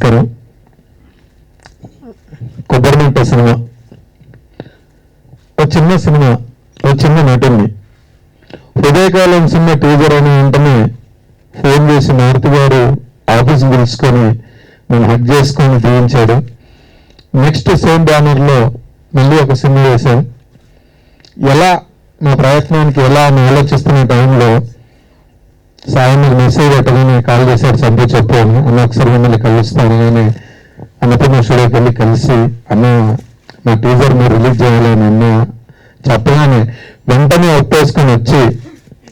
నమస్కారం. కొబ్బరిమంట సినిమా ఒక చిన్న సినిమా, ఒక చిన్న నటుని హృదయకాలం సినిమా టీజర్ అని వెంటనే ఫోన్ చేసి మారుతి గారు ఆఫీస్ పిలుచుకొని నేను హక్ చేసుకొని దీవించాడు. నెక్స్ట్ సేమ్ బ్యానర్లో మళ్ళీ ఒక సినిమా వేశాం. ఎలా మా ప్రయత్నానికి ఎలా అని ఆలోచిస్తున్న టైంలో సాయంత్రం మెసేజ్ పెట్టగానే కాల్ చేశాడు, చంపి చెప్పాను అన్న ఒకసారి మిమ్మల్ని కలుస్తాను కానీ అన్నపూర్ణ స్టూడియోకి వెళ్ళి కలిసి అన్న నా టీజర్ మీరు రిలీజ్ చేయాలని అన్న చెప్పగానే వెంటనే ఒప్పేసుకొని వచ్చి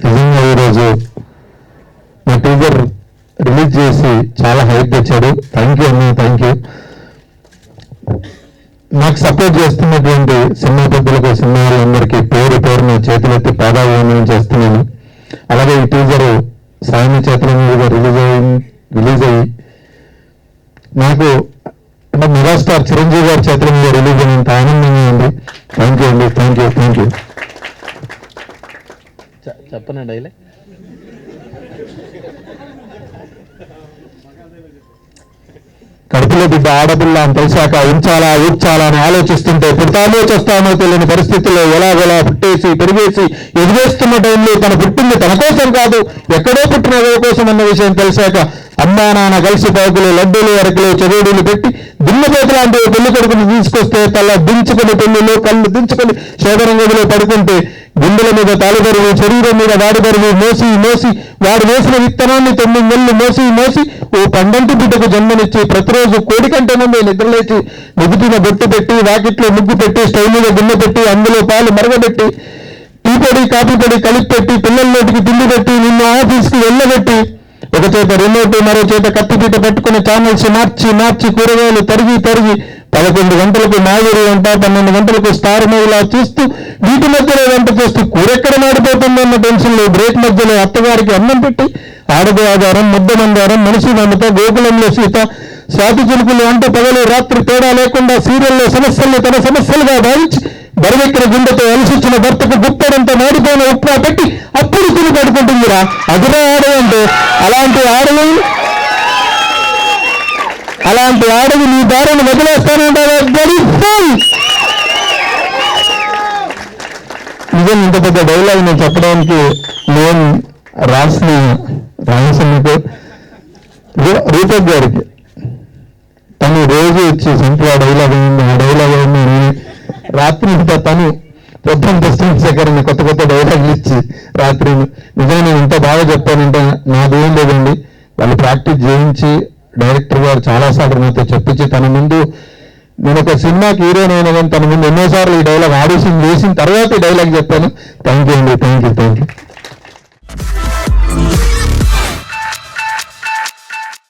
నిజంగా ఈరోజు నా టీజర్ రిలీజ్ చేసి చాలా హైప్ తెచ్చాడు. థ్యాంక్ యూ అన్న, థ్యాంక్ యూ. నాకు సపోర్ట్ చేస్తున్నటువంటి సినిమా పెద్దలకు, సినిమా వాళ్ళందరికీ పేరు పేరున చేతులెత్తి పాదాభివందనం చేస్తున్నాను. అలాగే ఈ టీజరు సాయన చేతుల మీదుగా రిలీజ్ అయ్యి నాకు అంటే మెగాస్టార్ చిరంజీవి గారి చేతుల మీద రిలీజ్ అయినంత ఆనందంగా ఉంది. థ్యాంక్ యూ అండి, థ్యాంక్ యూ, థ్యాంక్ యూ. చెప్పనండి అయిలే కడుపులో బిడ్డ ఆడపిల్ల అని తెలిసాక ఉంచాలా ఊడ్చాలా అని ఆలోచిస్తుంటే పుడతామో చేస్తామో తెలియని పరిస్థితుల్లో ఎలాగోలా పుట్టేసి పెరిగేసి ఎదిగేస్తున్న టైంలో తను పుట్టింది తన కోసం కాదు, ఎక్కడో పుట్టిన ఎవరి కోసం అన్న విషయం తెలిసాక అమ్మా నాన్న కలిసి పాకులు, లడ్డూలు, అరకులు, చెరువులు పెట్టి దున్నపోతు లాంటి పెళ్లి కొడుకుని తీసుకొస్తే తల దించుకొని పెళ్లిలో కళ్ళు దించుకొని శోభన గదిలో పడుకుంటే గుండెల మీద తాళిబరువు, శరీరం మీద వాడి బరువు మోసి మోసి వాడు వేసిన విత్తనాన్ని 9 నెలలు మోసి మోసి ఓ పండంటి బిడ్డకు జన్మనిచ్చి ప్రతిరోజు కోడి కంటే ముందే నిద్రలేచి నుదుటిన బొట్టు పెట్టి వాకిట్లో ముగ్గు పెట్టి స్టవ్ మీద గిన్నె పెట్టి అందులో పాలు మరగబెట్టి టీ పొడి కాఫీ పొడి కలిపి పెట్టి పిల్లల నోటికి తిండి పెట్టి నిన్ను ఆఫీస్కి వెళ్ళబెట్టి ఒక చేత రిమోట్ మరో చేత కత్తిపీట పట్టుకుని ఛానల్స్ మార్చి కూరగాయలు తరిగి 11 గంటలకు మాదిరి వంట, 12 గంటలకు స్టార్ మహిళ చూస్తూ వీటి మధ్యలో వంట చేస్తూ కూరెక్కడ మాడిపోతుందన్న టెన్షన్లో బ్రేక్ మధ్యలో అత్తగారికి అన్నం పెట్టి ఆడది ఆధారం, ముద్ద మందారం, మనిషి మమత, గోకులంలో సీత, స్వాతి చిలుకులు వంట పగలు రాత్రి తేడా లేకుండా సీరియల్లో సమస్యల్ని తన సమస్యలుగా భావించి బరువెక్కిన గుండెతో అలసిచ్చిన భర్తకు గుప్పడంతో మాడిపోయిన ఉప్మా పెట్టి అప్పుడు తిని పడుకుంటుందిరా అదిరా ఆడవంటే. అలాంటి ఆడవి నీ దారిని వదిలేస్తానంటావా? నిజం ఇంత పెద్ద డైలాగ్ నేను చెప్పడానికి నేను రాసిన రామసన్నకు రూపక్ గారికి తను రోజు వచ్చి సింపుల్ ఆ డైలాగ్ అయింది, ఆ డైలాగ్ అయింది రాత్రి తను పొద్దున్న పుస్తకం కొత్త డైలాగులు ఇచ్చి రాత్రి నిజంగా నేను ఇంత బాగా చెప్పానంటే నాదేం లేదండి. వాళ్ళు ప్రాక్టీస్ చేయించి డైరెక్టర్ గారు చాలాసార్లు నాతో చెప్పించి తన ముందు నేను ఒక సినిమాకి హీరోయిన్ కానీ తన ముందు ఎన్నోసార్లు ఈ డైలాగ్ ఆడిషన్ చేసిన తర్వాత ఈ డైలాగ్ చెప్పాను. థ్యాంక్ యూ అండి, థ్యాంక్ యూ.